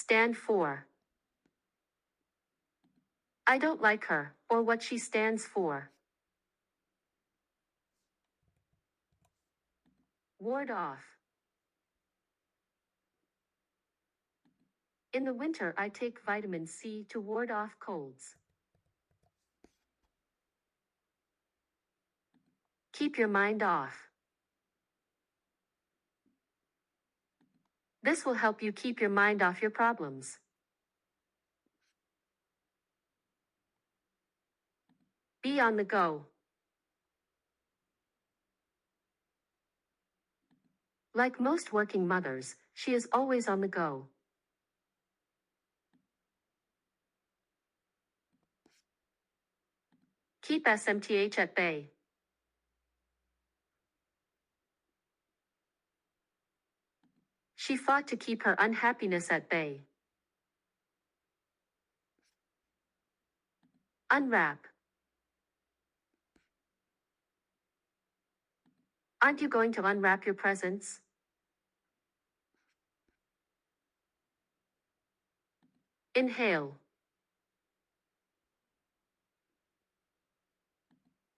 Stand for. I don't like her, or what she stands for. Ward off. In the winter I take vitamin C to ward off colds. Keep your mind off. This will help you keep your mind off your problems. Be on the go. Like most working mothers, she is always on the go. Keep SMTH at bay. She fought to keep her unhappiness at bay. Unwrap. Aren't you going to unwrap your presents? Inhale.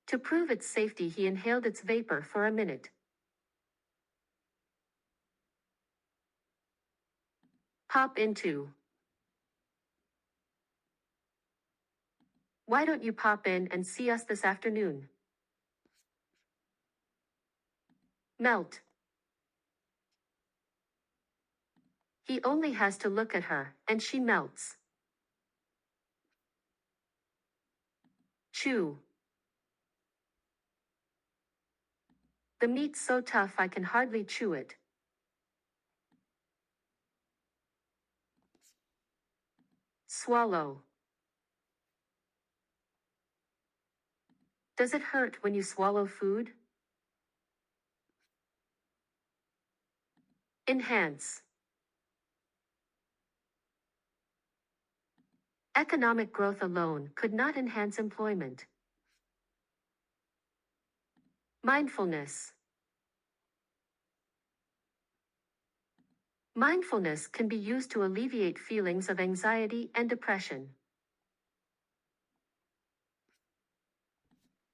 To prove its safety, he inhaled its vapor for a minute. Pop into. Why don't you pop in and see us this afternoon? Melt. He only has to look at her, and she melts. Chew. The meat's so tough I can hardly chew it. Swallow. Does it hurt when you swallow food? Enhance. Economic growth alone could not enhance employment. Mindfulness. Mindfulness can be used to alleviate feelings of anxiety and depression.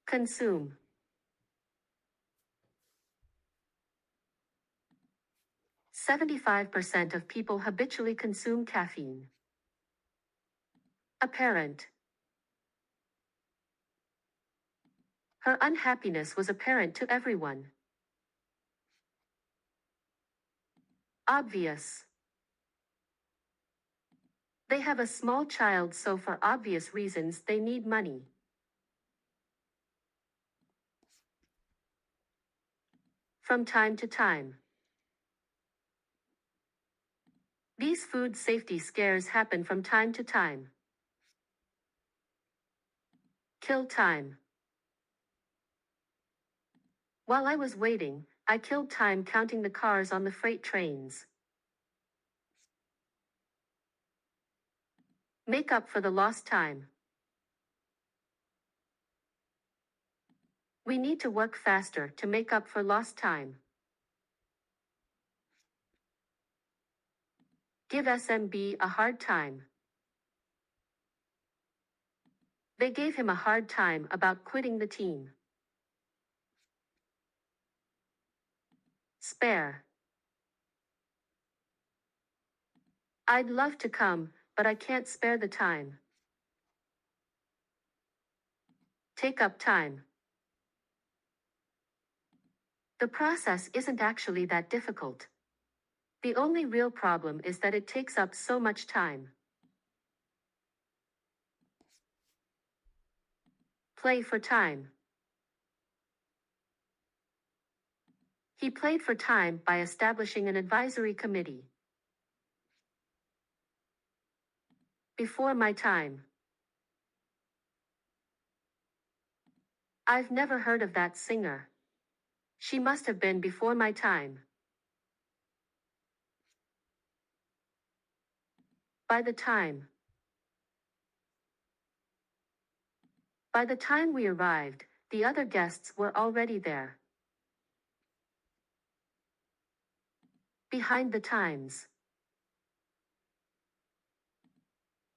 Consume. – 75% of people habitually consume caffeine. Apparent. Her unhappiness was apparent to everyone. Obvious. They have a small child, so for obvious reasons they need money. From time to time. These food safety scares happen from time to time. Kill time. While I was waiting, I killed time counting the cars on the freight trains. Make up for the lost time. We need to work faster to make up for lost time. Give SMB a hard time. They gave him a hard time about quitting the team. Spare. I'd love to come, but I can't spare the time. Take up time. The process isn't actually that difficult. The only real problem is that it takes up so much time. Play for time. He played for time by establishing an advisory committee. Before my time. I've never heard of that singer. She must have been before my time. By the time. By the time we arrived, the other guests were already there. Behind the times.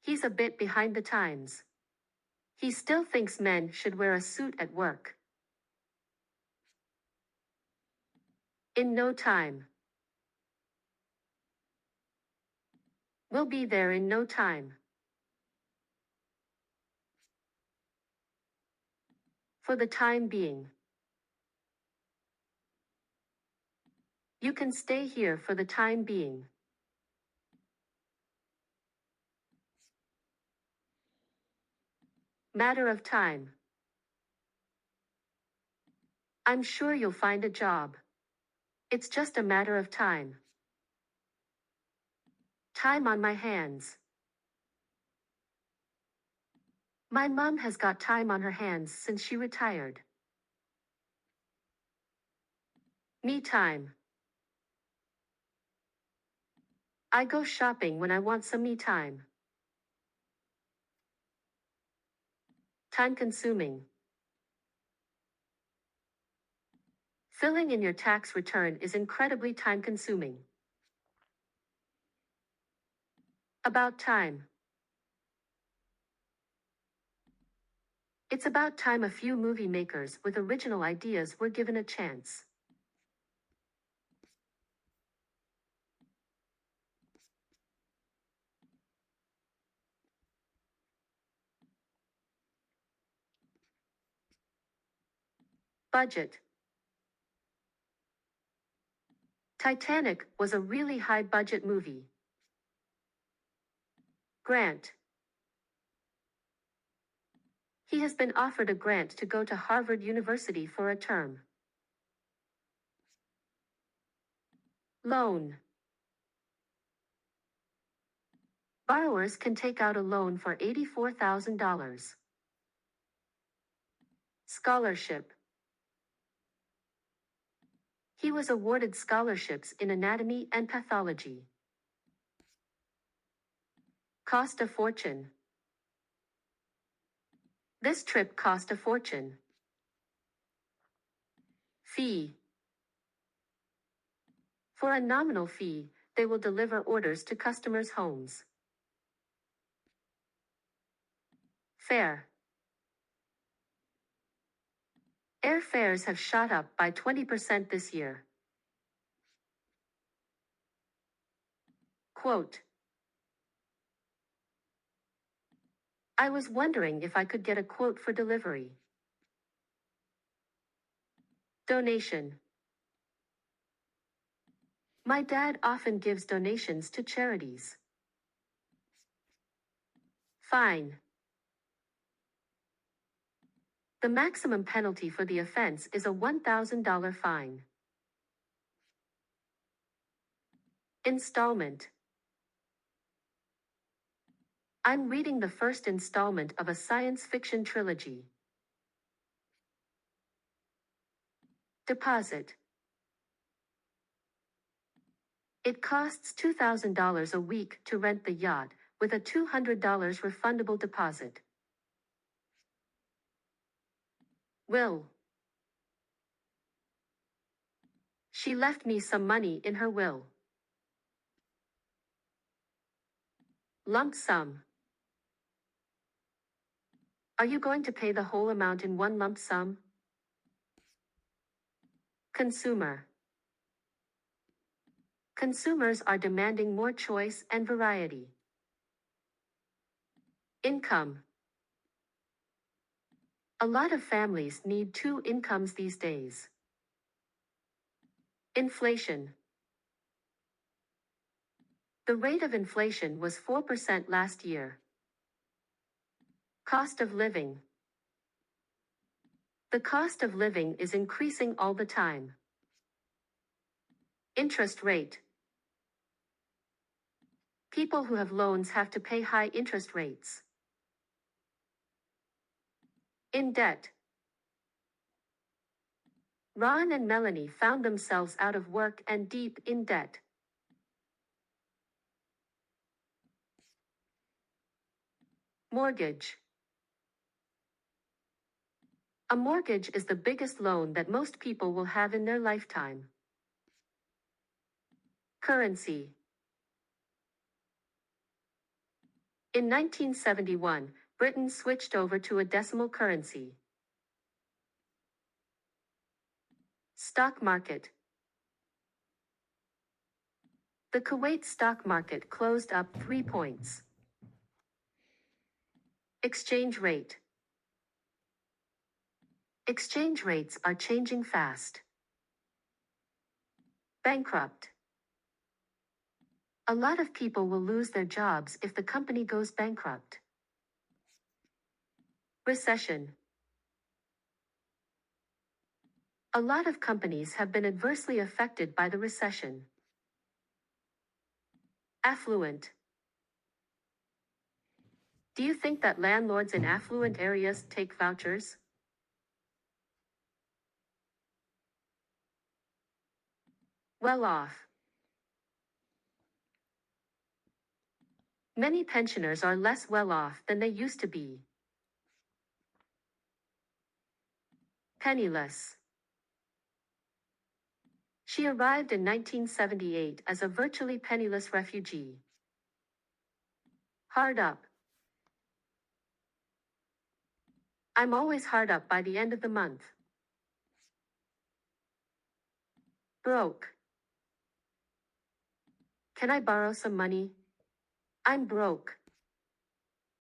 He's a bit behind the times. He still thinks men should wear a suit at work. In no time. We'll be there in no time. For the time being. You can stay here for the time being. Matter of time. I'm sure you'll find a job. It's just a matter of time. Time on my hands. My mom has got time on her hands since she retired. Me time. I go shopping when I want some me time. Time consuming. Filling in your tax return is incredibly time consuming. About time. It's about time a few movie makers with original ideas were given a chance. Budget. Titanic was a really high budget movie. Grant. He has been offered a grant to go to Harvard University for a term. Loan. Borrowers can take out a loan for $84,000. Scholarship. He was awarded scholarships in anatomy and pathology. Cost a fortune. This trip cost a fortune. Fee. For a nominal fee, they will deliver orders to customers' homes. Fare. Airfares have shot up by 20% this year. Quote. I was wondering if I could get a quote for delivery. Donation. My dad often gives donations to charities. Fine. The maximum penalty for the offense is a $1,000 fine. Installment. I'm reading the first installment of a science fiction trilogy. Deposit. It costs $2,000 a week to rent the yacht, with a $200 refundable deposit. Will. She left me some money in her will. Lump sum. Are you going to pay the whole amount in one lump sum? Consumer. Consumers are demanding more choice and variety. Income. A lot of families need two incomes these days. Inflation. The rate of inflation was 4% last year. Cost of living. The cost of living is increasing all the time. Interest rate. People who have loans have to pay high interest rates. In debt. Ron and Melanie found themselves out of work and deep in debt. Mortgage. A mortgage is the biggest loan that most people will have in their lifetime. Currency. In 1971, Britain switched over to a decimal currency. Stock market. The Kuwait stock market closed up 3 points. Exchange rate. Exchange rates are changing fast. Bankrupt. A lot of people will lose their jobs if the company goes bankrupt. Recession. A lot of companies have been adversely affected by the recession. Affluent. Do you think that landlords in affluent areas take vouchers? Well off. Many pensioners are less well off than they used to be. Penniless. She arrived in 1978 as a virtually penniless refugee. Hard up. I'm always hard up by the end of the month. Broke. Can I borrow some money? I'm broke.